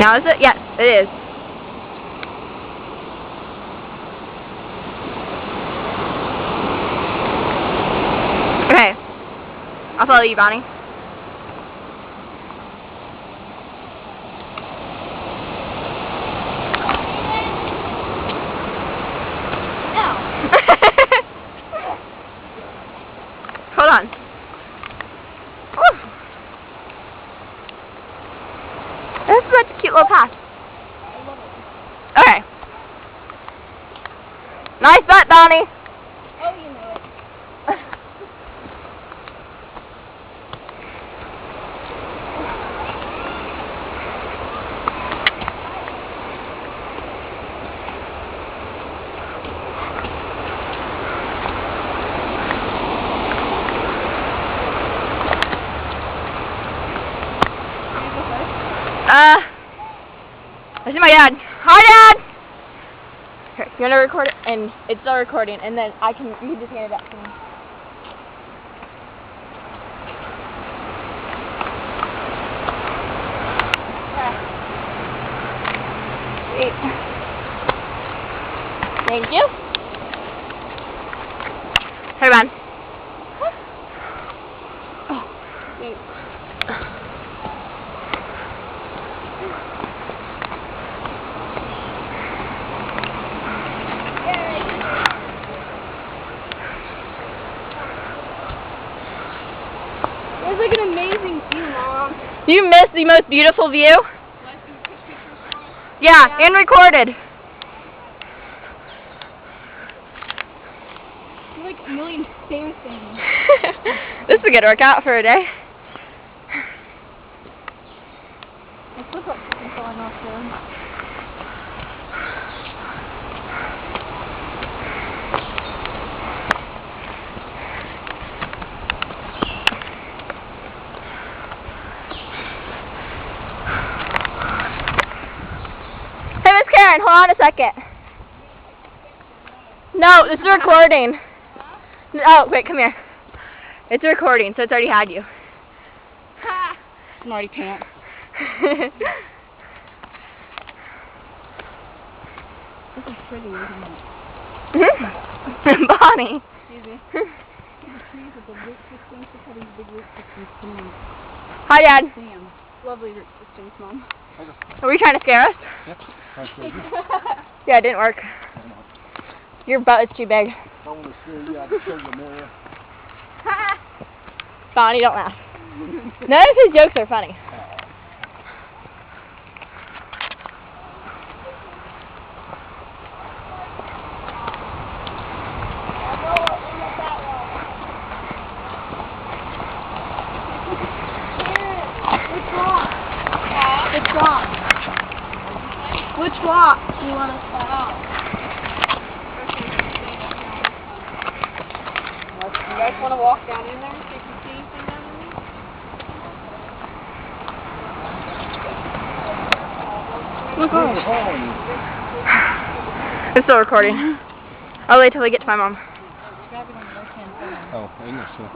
Now is it? Yes, it is. Okay. I'll follow you, Bonnie. Hold on. Woo. This is such a cute little path. Okay. Nice butt, Donnie. Oh, you know it. I see my dad. Hi, Dad! Here, you wanna record it? And it's still recording, and then you can just hand it up to me. Great. Thank you. Hey, man. Oh, thanks. It was like an amazing view, Mom. You missed the most beautiful view? Yeah, and recorded. There's like a million famous things. This is a good workout for a day. My flip-flops are falling off there. Hey, Miss Karen, hold on a second. No, this is recording. Oh, wait, come here. It's recording, so it's already had you. Ha! Smarty pants. This is pretty, isn't it? Bonnie. Excuse me. The trees with the root systems, look how these big root systems come in. Hi, Dad. Damn. Lovely root systems, Mom. Were you trying to scare us? Yep. Yeah, it didn't work. Your butt is too big. I want to scare you. I can show you more. Bonnie, don't laugh. None of his jokes are funny. Which rock? Which rock do you want to start off? You guys want to walk down in there and see if you see anything down in there? It's still recording. I'll wait till we get to my mom. Oh, English.